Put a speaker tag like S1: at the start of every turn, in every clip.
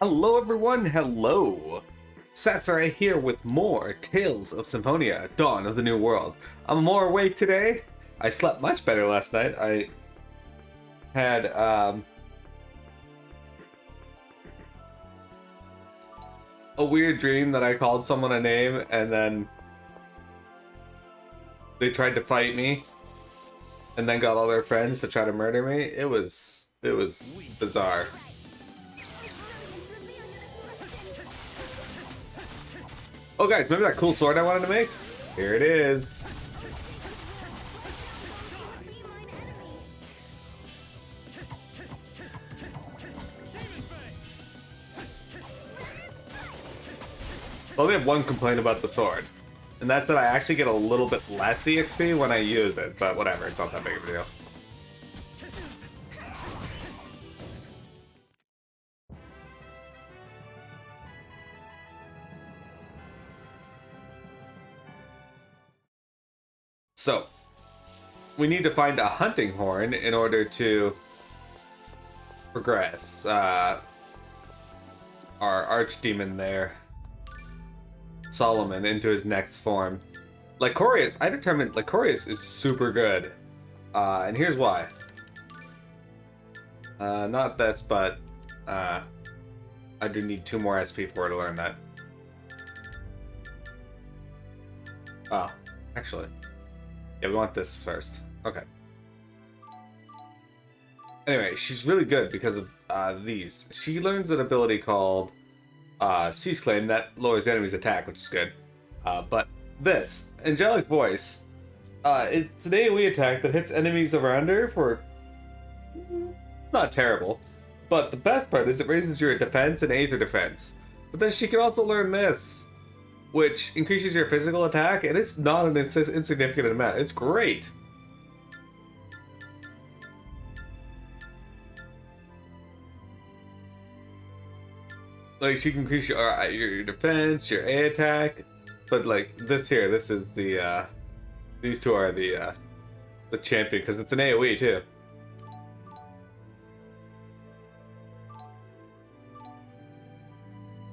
S1: Hello everyone, hello! Sasarai here with more Tales of Symphonia, Dawn of the New World. I'm more awake today. I slept much better last night. I had, a weird dream that I called someone a name and then they tried to fight me and then got all their friends to try to murder me. It was bizarre. Oh guys, remember that cool sword I wanted to make? Here it is. I only have one complaint about the sword, and that's that I actually get a little bit less EXP when I use it, but whatever, it's not that big of a deal. So, we need to find a hunting horn in order to progress. Our archdemon there, Solomon, into his next form. Lycorius, I determined Lycorius is super good. And here's why. Not this, but I do need 2 more SP for to learn that. Oh, actually. Yeah, we want this first. Okay. Anyway, she's really good because of these. She learns an ability called Cease Claim that lowers the enemy's attack, which is good. But this, Angelic Voice, it's an AoE attack that hits enemies around her for... not terrible. But the best part is it raises your defense and Aether defense. But then she can also learn this, which increases your physical attack, and it's not an insignificant amount. It's great. Like, she can increase your defense, your A attack, but like this here, this is the these two are the champion because it's an AoE too.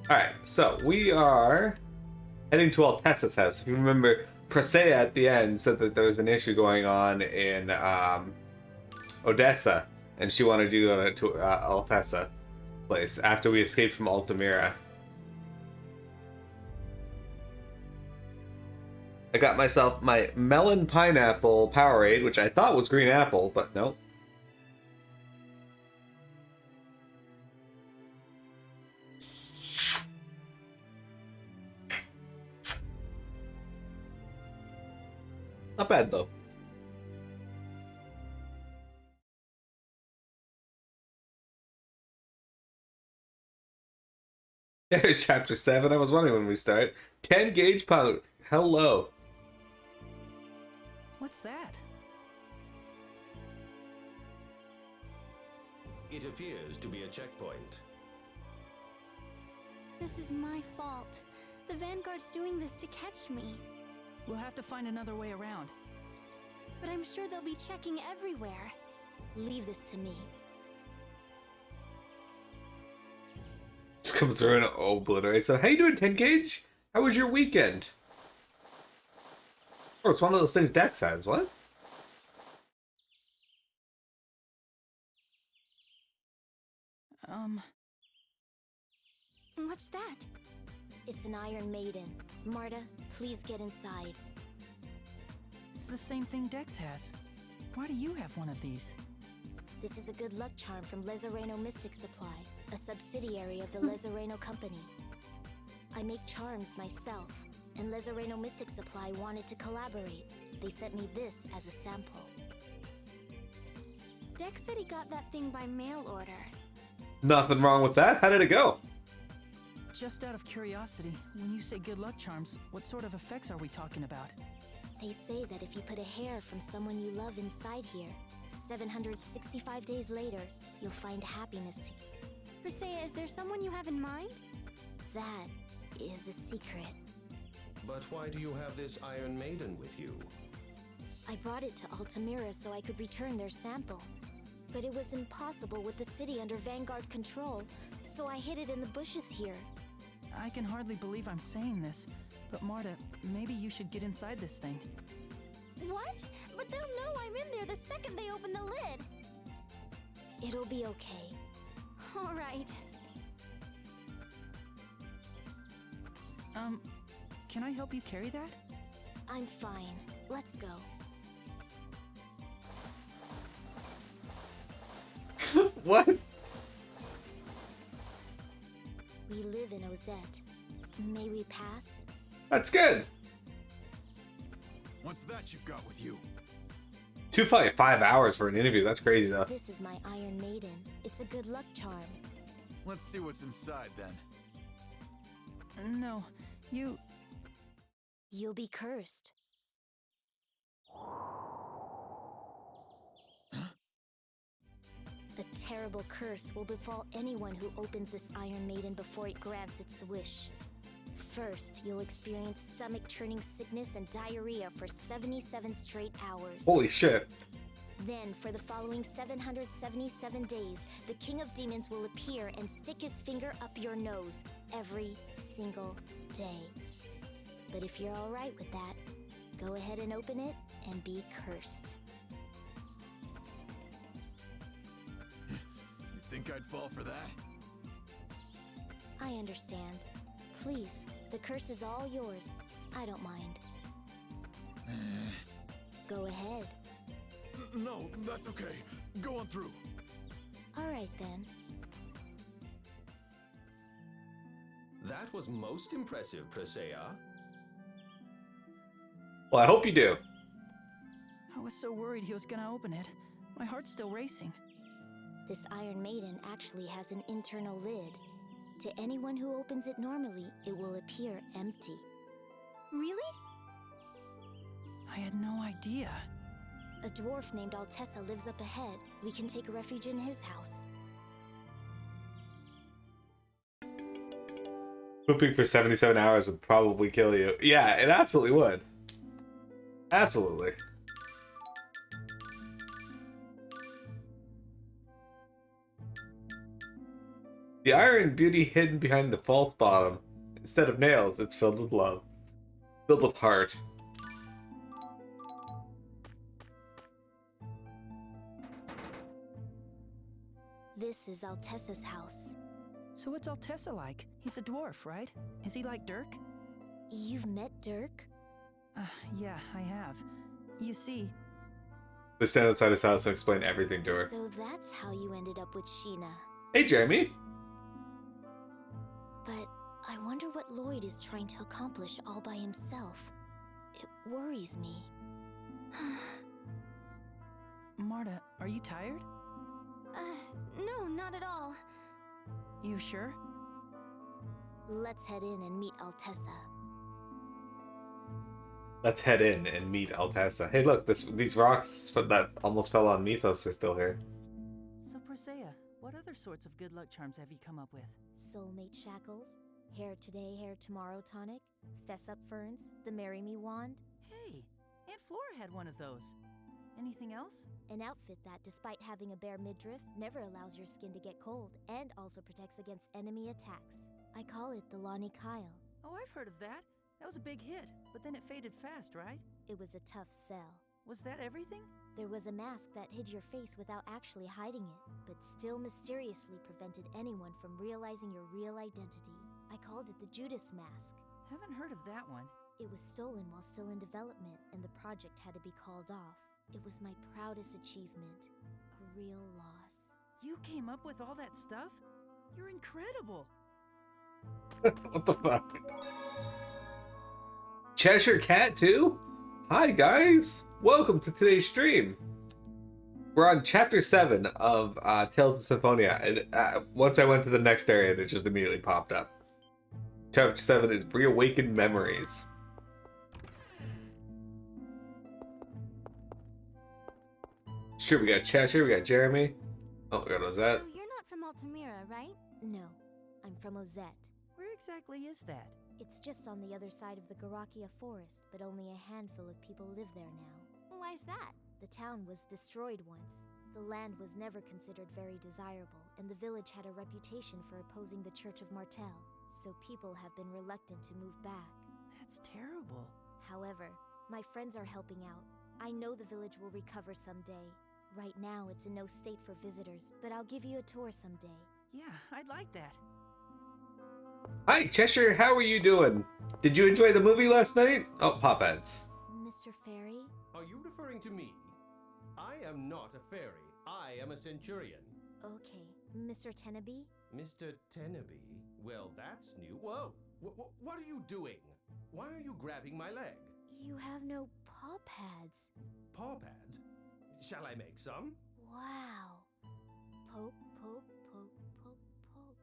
S1: All right, so we are heading to Altessa's house. If you remember, Presea at the end said that there was an issue going on in Odessa, and she wanted to go to Altessa place after we escaped from Altamira. I got myself my melon pineapple Powerade, which I thought was green apple, but no. Not bad though. There's chapter 7. I was wondering when we start. 10 gauge pound. Hello.
S2: What's that?
S3: It appears to be a checkpoint.
S4: This is my fault. The Vanguard's doing this to catch me.
S2: We'll have to find another way around.
S4: But I'm sure they'll be checking everywhere. Leave this to me.
S1: Just comes through and obliterates. So, how you doing, 10 gauge? How was your weekend? Oh, it's one of those things Dex has. What?
S4: What's that? It's an Iron Maiden. Marta, please get inside.
S2: It's the same thing Dex has. Why do you have one of these?
S4: This is a good luck charm from Lezareno Mystic Supply, a subsidiary of the Lezareno Company. I make charms myself, and Lezareno Mystic Supply wanted to collaborate. They sent me this as a sample. Dex said he got that thing by mail order.
S1: Nothing wrong with that. How did it go?
S2: Just out of curiosity, when you say good luck charms, what sort of effects are we talking about?
S4: They say that if you put a hair from someone you love inside here, 765 days later, you'll find happiness to you. Presea, is there someone you have in mind? That is a secret.
S3: But why do you have this Iron Maiden with you?
S4: I brought it to Altamira so I could return their sample. But it was impossible with the city under Vanguard control, so I hid it in the bushes here.
S2: I can hardly believe I'm saying this, but Marta, maybe you should get inside this thing.
S5: What? But they'll know I'm in there the second they open the lid.
S4: It'll be okay.
S5: All right.
S2: Can I help you carry that?
S4: I'm fine. Let's go.
S1: What?
S4: We live in Ozette. May we pass?
S1: That's good.
S6: What's that you've got with you?
S1: 5 hours for an interview. That's crazy though.
S4: This is my Iron Maiden. It's a good luck charm.
S6: Let's see what's inside then.
S2: No,
S4: You'll be cursed. A terrible curse will befall anyone who opens this Iron Maiden before it grants its wish. First, you'll experience stomach-churning sickness and diarrhea for 77 straight hours.
S1: Holy shit.
S4: Then, for the following 777 days, the King of Demons will appear and stick his finger up your nose every single day. But if you're alright with that, go ahead and open it and be cursed.
S6: You think I'd fall for that?
S4: I understand. Please, the curse is all yours. I don't mind. Go ahead.
S6: No, that's okay. Go on through.
S4: Alright then.
S3: That was most impressive, Presea.
S1: Well, I hope you do.
S2: I was so worried he was gonna open it. My heart's still racing.
S4: This Iron Maiden actually has an internal lid. To anyone who opens it normally, it will appear empty.
S5: Really?
S2: I had no idea.
S4: A dwarf named Altessa lives up ahead. We can take refuge in his house.
S1: Pooping for 77 hours would probably kill you. Yeah, it absolutely would. Absolutely. The iron beauty hidden behind the false bottom. Instead of nails, it's filled with love. Filled with heart.
S4: This is Altessa's house.
S2: So what's Altessa like? He's a dwarf, right? Is he like Dirk?
S4: You've met Dirk?
S2: Yeah, I have. You see,
S1: They stand outside his house and explain everything to her.
S4: So that's how you ended up with Sheena.
S1: Hey, Jeremy.
S4: But I wonder what Lloyd is trying to accomplish all by himself. It worries me.
S2: Marta, are you tired?
S5: No, not at all.
S2: You sure?
S4: Let's head in and meet Altessa.
S1: Let's head in and meet Altessa. Hey, look, these rocks that almost fell on Mythos are still here.
S2: So Presea, what other sorts of good luck charms have you come up with?
S4: Soulmate shackles, hair today, hair tomorrow tonic, fess up ferns, the marry me wand,
S2: Hey, Aunt Flora had one of those. Anything else?
S4: an outfit that, despite having a bare midriff, never allows your skin to get cold and also protects against enemy attacks. I call it the Lonnie Kyle.
S2: Oh, I've heard of that. That was a big hit, but then it faded fast, right?
S4: It was a tough sell.
S2: Was that everything?
S4: There was a mask that hid your face without actually hiding it, but still mysteriously prevented anyone from realizing your real identity. I called it the Judas mask.
S2: Haven't heard of that one.
S4: It was stolen while still in development, and the project had to be called off. It was my proudest achievement. A real loss.
S2: You came up with all that stuff? You're incredible.
S1: What the fuck? Cheshire Cat too? Hi guys! Welcome to today's stream. We're on chapter 7 of Tales of Symphonia, and once I went to the next area, it just immediately popped up. Chapter 7 is Reawakened Memories. It's true, we got Cheshire, we got Jeremy. Oh my god, was that?
S5: So you're not from Altamira, right?
S4: No, I'm from Ozette.
S2: Where exactly is that?
S4: It's just on the other side of the Garakia forest, but only a handful of people live there now.
S5: Why's that?
S4: The town was destroyed once. The land was never considered very desirable, and the village had a reputation for opposing the Church of Martel, so people have been reluctant to move back.
S2: That's terrible.
S4: However, my friends are helping out. I know the village will recover someday. Right now, it's in no state for visitors, but I'll give you a tour someday.
S2: Yeah, I'd like that.
S1: Hi, Cheshire. How are you doing? Did you enjoy the movie last night? Oh, pop ads.
S4: Mr. Fairy?
S3: Are you referring to me? I am not a fairy. I am a centurion.
S4: Okay. Mr. Teneby?
S3: Mr. Teneby? Well, that's new. Whoa! What are you doing? Why are you grabbing my leg?
S4: You have no paw pads.
S3: Paw pads? Shall I make some?
S4: Wow. Poke, poke, poke, poke, poke.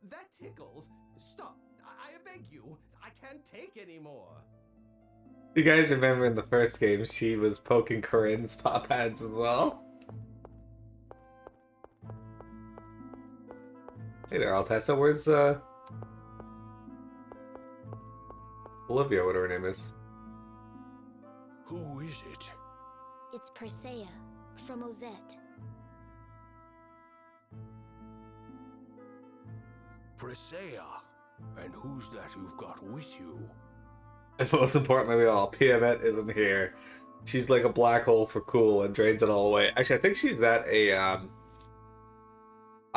S3: That tickles. Stop. I beg you. I can't take any more.
S1: You guys remember in the first game, she was poking Corinne's pop pads as well? Hey there, Altessa. Where's, Olivia, whatever her name is.
S6: Who is it?
S4: It's Presea, from Ozette.
S6: Presea. And who's that you've got with you?
S1: And most importantly of all, Piamet isn't here. She's like a black hole for cool and drains it all away. Actually, I think she's at a, I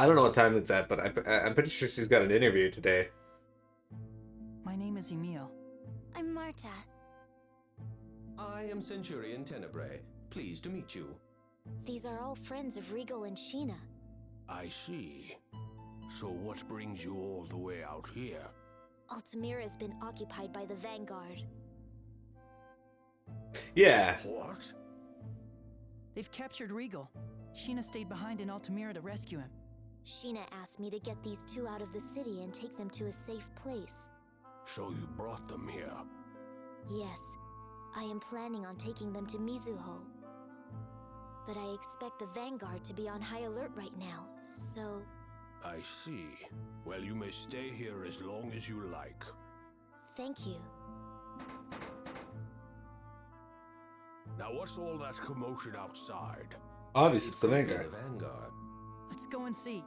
S1: don't know what time it's at, but I'm pretty sure she's got an interview today.
S2: My name is Emil.
S5: I'm Marta.
S3: I am Centurion Tenebrae. Pleased to meet you.
S4: These are all friends of Regal and Sheena.
S6: I see. So what brings you all the way out here?
S4: Altamira has been occupied by the Vanguard.
S1: Yeah.
S6: What?
S2: They've captured Regal. Sheena stayed behind in Altamira to rescue him.
S4: Sheena asked me to get these two out of the city and take them to a safe place.
S6: So you brought them here?
S4: Yes, I am planning on taking them to Mizuho. But I expect the Vanguard to be on high alert right now, so...
S6: I see. Well, you may stay here as long as you like.
S4: Thank you.
S6: Now what's all that commotion outside?
S1: Obviously, it's the
S3: could be
S1: Vanguard.
S3: The Vanguard.
S2: Let's go and see.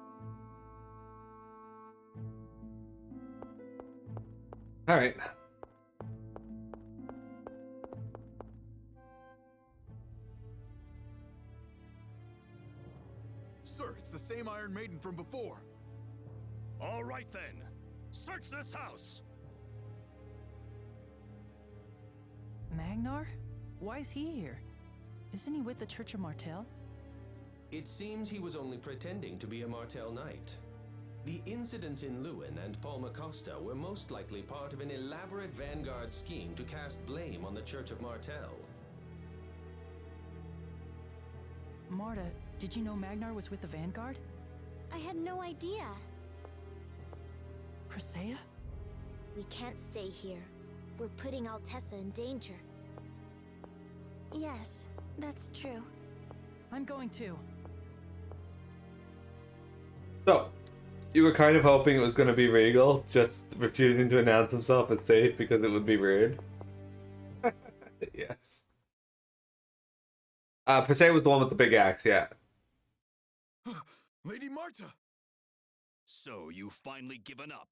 S1: Alright.
S6: Sir, it's the same Iron Maiden from before.
S7: All right then. Search this house.
S2: Magnar? Why is he here? Isn't he with the Church of Martel?
S3: It seems he was only pretending to be a Martel Knight. The incidents in Lewin and Palmacosta were most likely part of an elaborate Vanguard scheme to cast blame on the Church of Martel.
S2: Marta, did you know Magnar was with the Vanguard?
S5: I had no idea.
S2: Presea?
S4: We can't stay here. We're putting Altessa in danger.
S5: Yes, that's true.
S2: I'm going too.
S1: So, you were kind of hoping it was going to be Regal, just refusing to announce himself as safe because it would be rude. Yes. Presea was the one with the big axe, yeah.
S6: Lady Marta!
S7: So you've finally given up.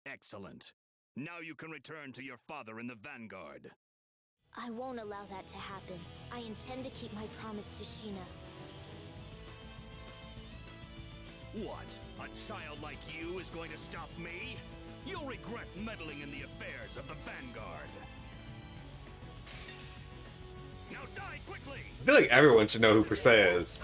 S7: Excellent. Now you can return to your father in the Vanguard.
S4: I won't allow that to happen. I intend to keep my promise to Sheena.
S7: What? A child like you is going to stop me? You'll regret meddling in the affairs of the Vanguard. Now die quickly!
S1: I feel like everyone should know who Presea is.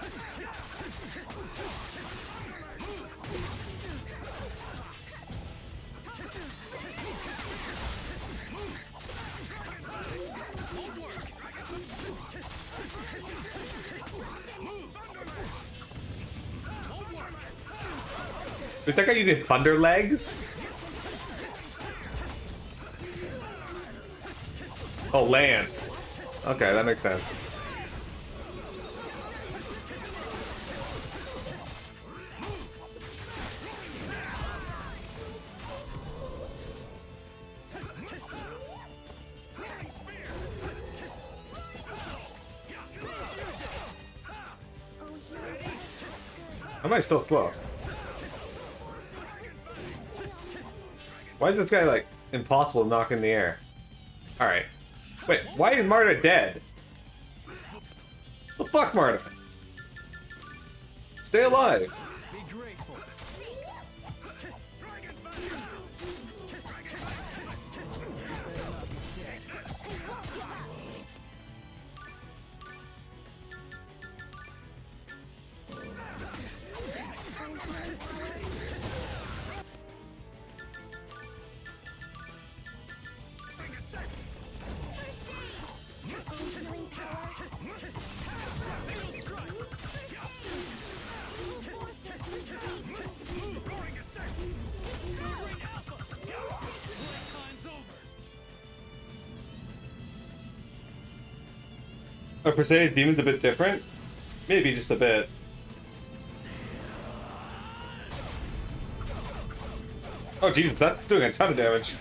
S1: Is that guy using thunder legs? Oh, Lance. Okay, that makes sense.
S5: Oh, he went
S1: Am I still slow? Why is this guy, like, impossible to knock in the air? Alright. Wait, why is Marta dead? The fuck, Marta? Stay alive.
S2: Be grateful.
S1: Are Presea's demons a bit different? Maybe just a bit. Oh Jesus, that's doing a ton of damage.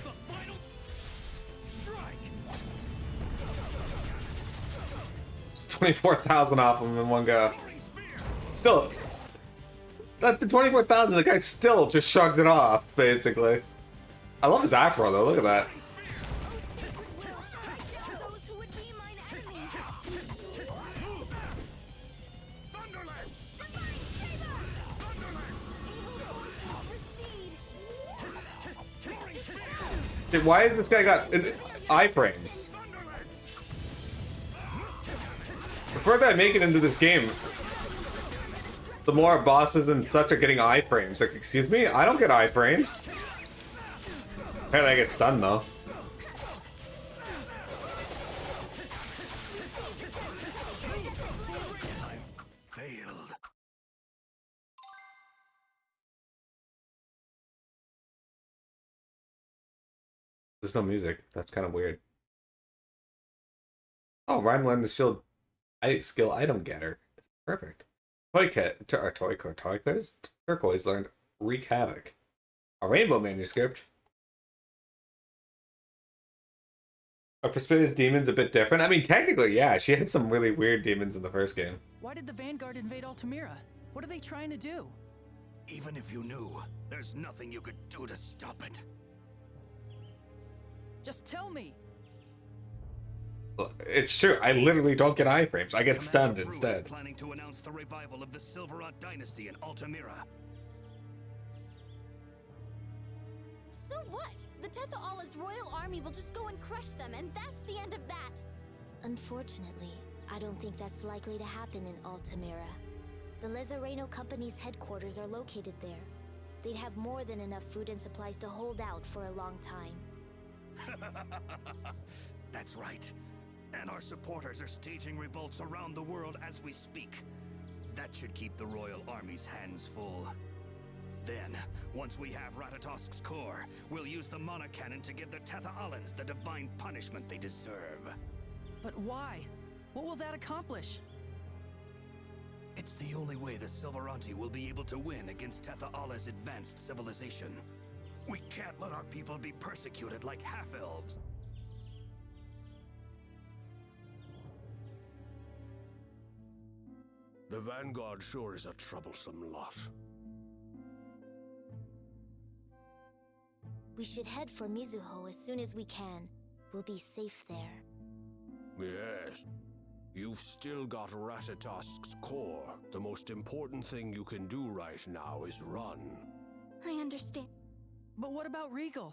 S1: It's 24,000 off him in one go. Still, that the 24,000, the guy still just shrugs it off, basically. I love his afro though, look at that. Dude, why has this guy got iframes? The further I make it into this game, the more bosses and such are getting iframes. Like, excuse me? I don't get iframes. Apparently I get stunned though.
S7: Failed.
S1: There's no music. That's kind of weird. Oh, Ryan learned the shield skill item getter. Perfect. Turquoise learned wreak havoc. A rainbow manuscript. Are Presea's demons a bit different? I mean, technically, yeah. She had some really weird demons in the first game.
S2: Why did the Vanguard invade Altamira? What are they trying to do?
S7: Even if you knew, there's nothing you could do to stop it.
S2: Just tell me.
S1: It's true. I literally don't get iframes. I get stunned
S7: Commander Brew
S1: instead.
S7: is planning to announce the revival of the Silverant dynasty in Altamira.
S5: So what? The Tetha'ala's royal army will just go and crush them, and that's the end of that.
S4: Unfortunately, I don't think that's likely to happen in Altamira. The Lezareno Company's headquarters are located there. They'd have more than enough food and supplies to hold out for a long time.
S7: That's right. And our supporters are staging revolts around the world as we speak. That should keep the royal army's hands full. Then, once we have Ratatosk's core, we'll use the Mana Cannon to give the Tetha'alans the divine punishment they deserve.
S2: But why? What will that accomplish?
S7: It's the only way the Silveranti will be able to win against Tetha'ala's advanced civilization. We can't let our people be persecuted like half-elves.
S6: The Vanguard sure is a troublesome lot.
S4: We should head for Mizuho as soon as we can. We'll be safe there.
S6: Yes. You've still got Ratatosk's core. The most important thing you can do right now is run.
S5: I understand.
S2: But what about Regal?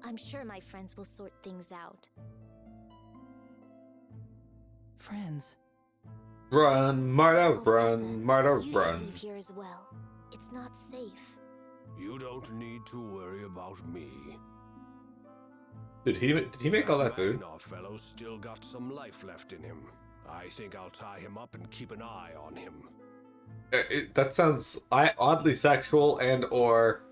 S4: I'm sure my friends will sort things out.
S2: Friends.
S1: Run, Marta, run,
S4: Altessa,
S1: Marta,
S4: you should
S1: run.
S4: leave here as well. It's not safe.
S6: You don't need to worry about me.
S1: Did he make all that food?
S6: Magnov fellow's still got some life left in him. I think I'll tie him up and keep an eye on him.
S1: That sounds oddly sexual and or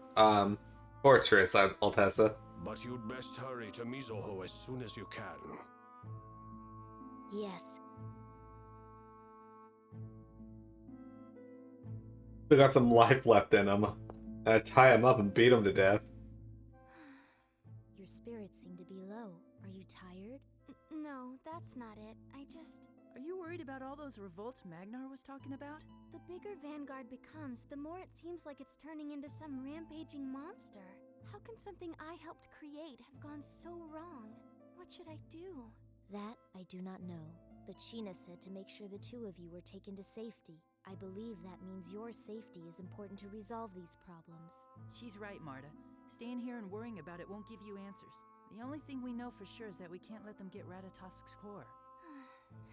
S1: torturous, Altessa.
S6: But you'd best hurry to Mizuho as soon as you can.
S4: Yes.
S1: They got some life left in him. I tie him up and beat him to death.
S4: Your spirits seem to be low. Are you tired?
S5: No, that's not it. I just...
S2: Are you worried about all those revolts Magnar was talking about?
S5: The bigger Vanguard becomes, the more it seems like it's turning into some rampaging monster. How can something I helped create have gone so wrong? What should I do?
S4: That I do not know, but Sheena said to make sure the two of you were taken to safety. I believe that means your safety is important to resolve these problems.
S2: She's right, Marta. Staying here and worrying about it won't give you answers. The only thing we know for sure is that we can't let them get Ratatosk's core.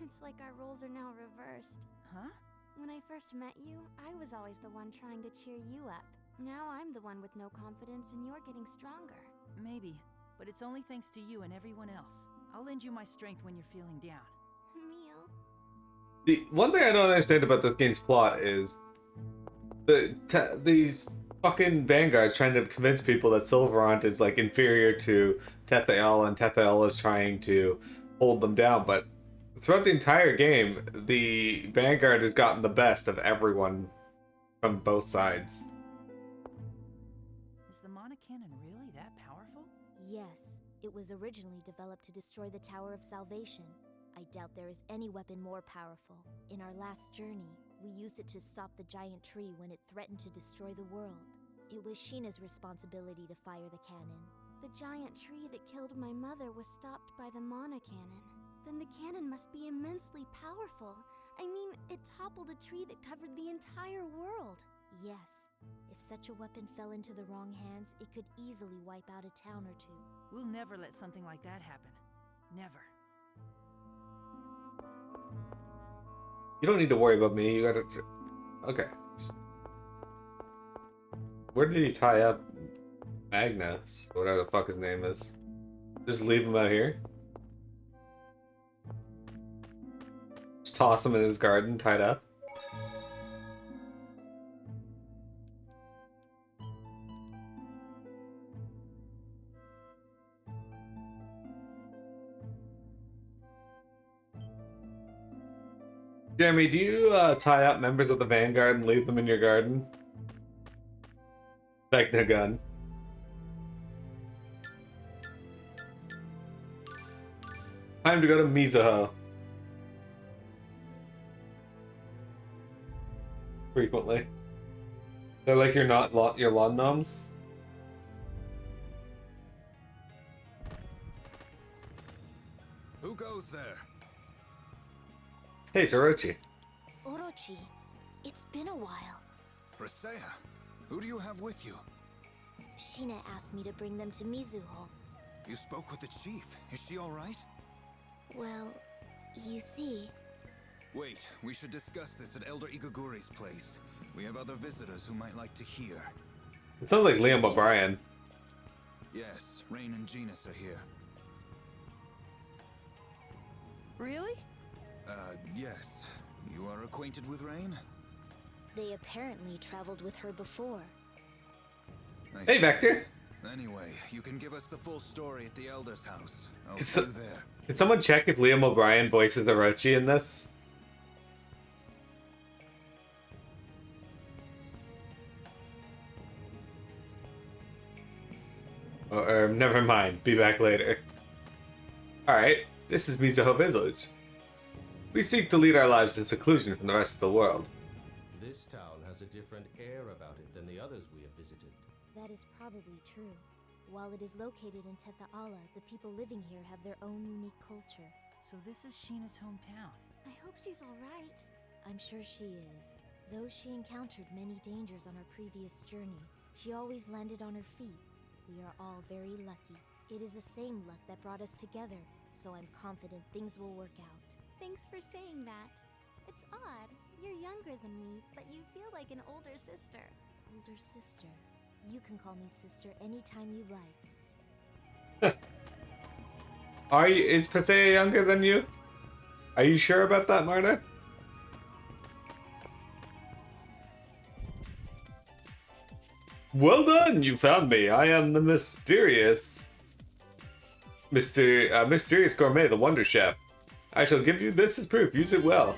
S5: It's like our roles are now reversed.
S2: Huh?
S5: When I first met you, I was always the one trying to cheer you up. Now I'm the one with no confidence and you're getting stronger.
S2: Maybe, but it's only thanks to you and everyone else. I'll lend you my strength when you're feeling down.
S5: Emil.
S1: The one thing I don't understand about this game's plot is these fucking vanguards trying to convince people that Silverant is like inferior to Tetheala, and Tetheala is trying to hold them down. But throughout the entire game, the vanguard has gotten the best of everyone from both sides.
S2: Is the Mana Cannon really that powerful?
S4: Yes, it was originally developed to destroy the Tower of Salvation. I doubt there is any weapon more powerful. In our last journey, we used it to stop the giant tree when it threatened to destroy the world. It was Sheena's responsibility to fire the cannon.
S5: The giant tree that killed my mother was stopped by the Mana Cannon. Then the cannon must be immensely powerful. I mean, it toppled a tree that covered the entire world.
S4: Yes. If such a weapon fell into the wrong hands, it could easily wipe out a town or two.
S2: We'll never let something like that happen. Never.
S1: You don't need to worry about me. You gotta. Okay. Where did he tie up Magnus? Whatever the fuck his name is. Just leave him out here? Just toss him in his garden, tied up? Jeremy, do you tie up members of the Vanguard and leave them in your garden? Like the gun. Time to go to Mizuho. Frequently. They're like your lawn gnomes.
S8: Who goes there?
S1: Hey, it's Orochi.
S4: Orochi, it's been a while.
S8: Presea. Who do you have with you?
S4: Sheena asked me to bring them to Mizuho.
S8: You spoke with the chief. Is she all right?
S4: Well, you see...
S8: Wait, we should discuss this at Elder Igaguri's place. We have other visitors who might like to hear.
S1: It sounds like Liam O'Brien.
S8: Yes, Rain and Genus are here.
S2: Really?
S8: Yes. You are acquainted with Rain?
S4: They apparently traveled with her before.
S8: I
S1: Hey,
S8: see.
S1: Vector.
S8: Anyway, you can give us the full story at the Elder's house. I'll
S1: It's
S8: see
S1: a-
S8: you there.
S1: Can someone check if Liam O'Brien voices Orochi in this? Or never mind, be back later. Alright, this is Mizuho Village. We seek to lead our lives in seclusion from the rest of the world.
S3: This town has a different air about it than the others we have visited.
S4: That is probably true. While it is located in Tetheala, the people living here have their own unique culture.
S2: So this is Sheena's hometown.
S5: I hope she's all right.
S4: I'm sure she is. Though she encountered many dangers on her previous journey, she always landed on her feet. We are all very lucky. It is the same luck that brought us together, so I'm confident things will work out.
S5: Thanks for saying that. It's odd. You're younger than me, but you feel like an older sister.
S4: Older sister. You can call me sister anytime you like.
S1: Is Presea younger than you? Are you sure about that, Marta? Well done, you found me. I am the mysterious Mysterious Gourmet, the Wonder Chef. I shall give you this as proof. Use it well.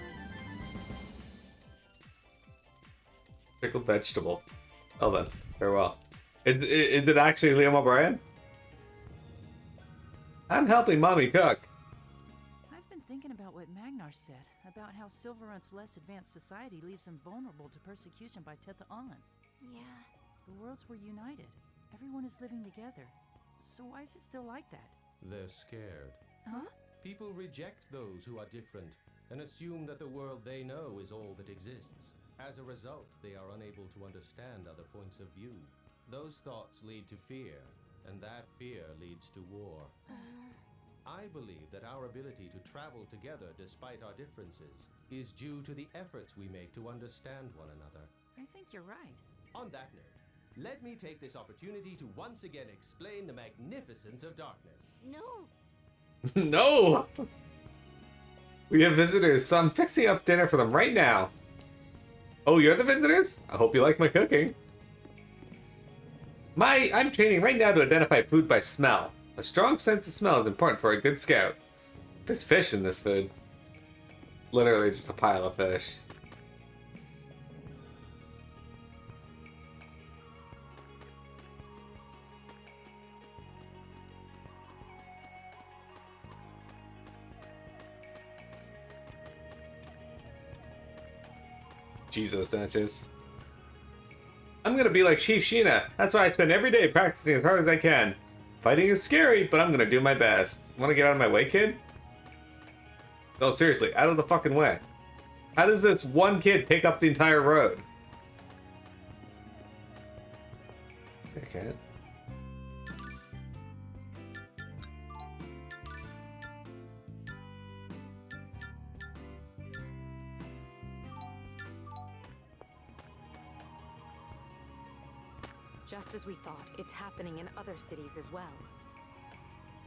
S1: Pickled vegetable. Well then, farewell. Is it actually Liam O'Brien? I'm helping Mommy cook.
S2: I've been thinking about what Magnar said about how Silverunt's less advanced society leaves them vulnerable to persecution by Tetha'alans.
S5: Yeah.
S2: The worlds were united. Everyone is living together. So why is it still like that?
S3: They're scared.
S2: Huh?
S3: People reject those who are different and assume that the world they know is all that exists. As a result, they are unable to understand other points of view. Those thoughts lead to fear, and that fear leads to war. I believe that our ability to travel together despite our differences is due to the efforts we make to understand one another.
S2: I think you're right.
S3: On that note, let me take this opportunity to once again explain the magnificence of darkness.
S5: No.
S1: No! We have visitors, so I'm fixing up dinner for them right now. Oh, you're the visitors? I hope you like my cooking. I'm training right now to identify food by smell. A strong sense of smell is important for a good scout. There's fish in this food. Literally just a pile of fish. Jesus, Natchez. I'm gonna be like Chief Sheena. That's why I spend every day practicing as hard as I can. Fighting is scary, but I'm gonna do my best. Wanna get out of my way, kid? No, seriously, out of the fucking way. How does this one kid take up the entire road? Okay.
S9: Just as we thought, it's happening in other cities as well.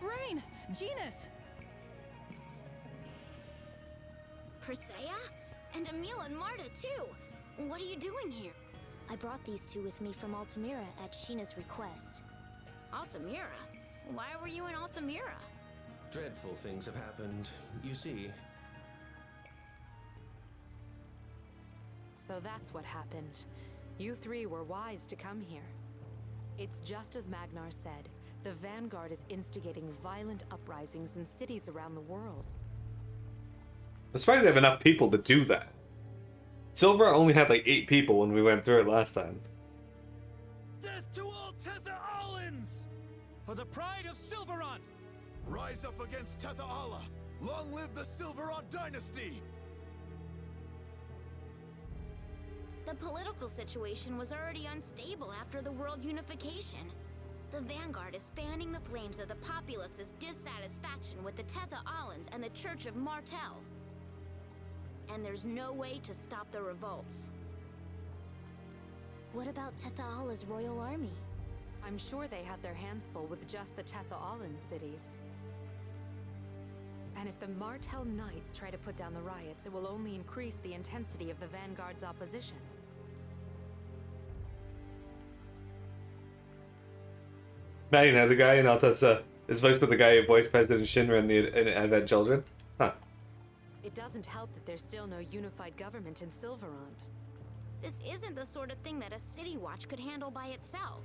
S2: Rain! Genus!
S5: Presea? And Emil and Marta, too! What are you doing here?
S4: I brought these two with me from Altamira at Sheena's request.
S5: Altamira? Why were you in Altamira?
S3: Dreadful things have happened. You see,
S9: So that's what happened. You three were wise to come here. It's just as Magnar said. The Vanguard is instigating violent uprisings in cities around the world.
S1: I'm surprised they have enough people to do that. Silver only had like 8 people when we went through it last time.
S7: Death to all Tetha'alans! For the pride of Silverant!
S8: Rise up against Tetha'ala! Long live the Silverant dynasty!
S5: The political situation was already unstable after the world unification. The Vanguard is fanning the flames of the populace's dissatisfaction with the Tetha'alans and the Church of Martel. And there's no way to stop the revolts.
S4: What about Tetha'ala's royal army?
S9: I'm sure they have their hands full with just the Tetha'alan cities. And if the Martel Knights try to put down the riots, it will only increase the intensity of the Vanguard's opposition.
S1: Now you know the guy in Altasa is voiced by the guy who voiced President Shinra in Advent Children. Huh.
S9: It doesn't help that there's still no unified government in Silverant.
S5: This isn't the sort of thing that a City Watch could handle by itself.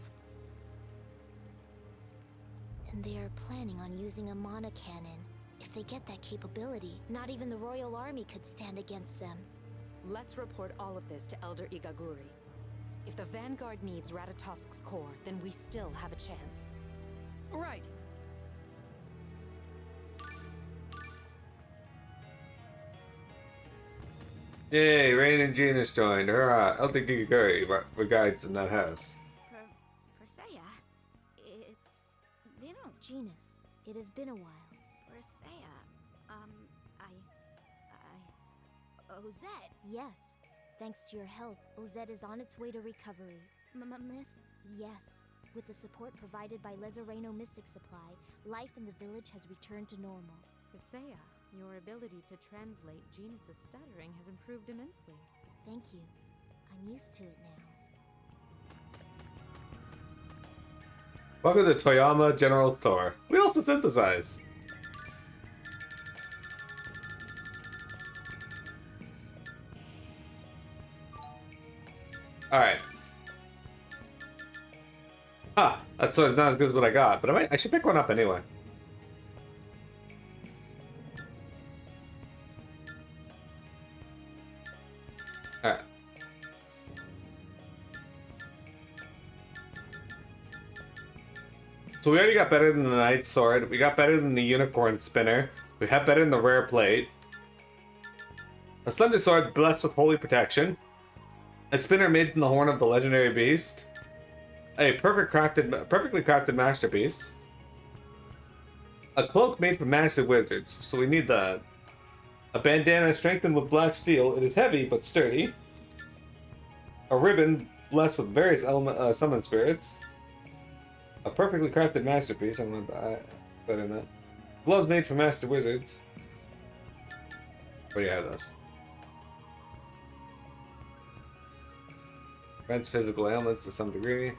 S4: And they are planning on using a mana cannon. If they get that capability, not even the royal army could stand against them.
S9: Let's report all of this to Elder Igaguri. If the Vanguard needs Ratatosk's core, then we still have a chance.
S2: Right.
S1: Yay, Rain and Genus joined. Hurrah, Elder Gigaguri resides in that house.
S5: Presea? It's been a
S4: Genus, it has been a while.
S5: Presea. Ozette.
S4: Yes. Thanks to your help, Ozette is on its way to recovery.
S5: Miss?
S4: Yes. With the support provided by Lezareno Mystic Supply, life in the village has returned to normal.
S9: Presea, your ability to translate Genus's stuttering has improved immensely.
S4: Thank you. I'm used to it now.
S1: Welcome to Toyama General Store. We also synthesize. Alright. Ah, that's not as good as what I got, but I should pick one up anyway. So we already got better than the Knight's Sword. We got better than the Unicorn Spinner. We have better than the Rare Plate. A Slender Sword blessed with Holy Protection. A Spinner made from the horn of the Legendary Beast. A perfectly crafted Masterpiece. A Cloak made from Master Wizards. So we need a bandana strengthened with black steel. It is heavy but sturdy. A ribbon blessed with various summon spirits. A perfectly crafted masterpiece. I'm gonna better than that. Gloves made from Master Wizards. Where do you have those? Prevents physical ailments to some degree.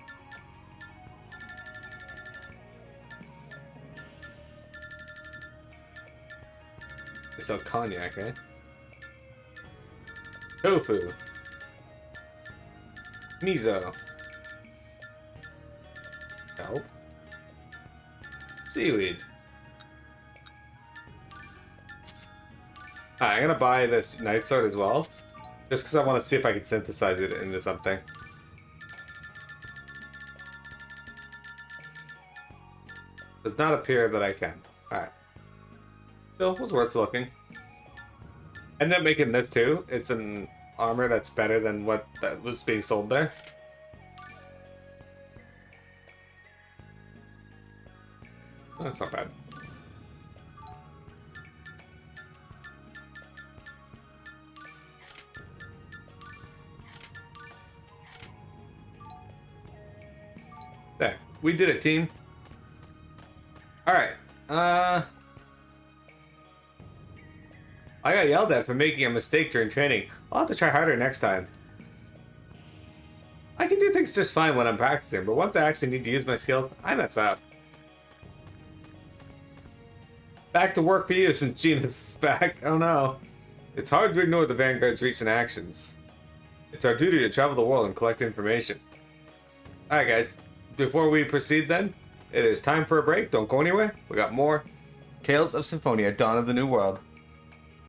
S1: They sell cognac, eh? Tofu. Mizo. Kelp. Seaweed. Alright, I'm gonna buy this Night Sword as well. Just because I want to see if I can synthesize it into something. Does not appear that I can. Alright. Still, was worth looking. I ended up making this too. It's an armor that's better than what that was being sold there. That's not bad. There. We did it, team. Alright. I got yelled at for making a mistake during training. I'll have to try harder next time. I can do things just fine when I'm practicing, but once I actually need to use my skills, I mess up. Back to work for you since Gina's is back. Oh no. It's hard to ignore the Vanguard's recent actions. It's our duty to travel the world and collect information. Alright guys, before we proceed then, it is time for a break. Don't go anywhere. We got more Tales of Symphonia, Dawn of the New World.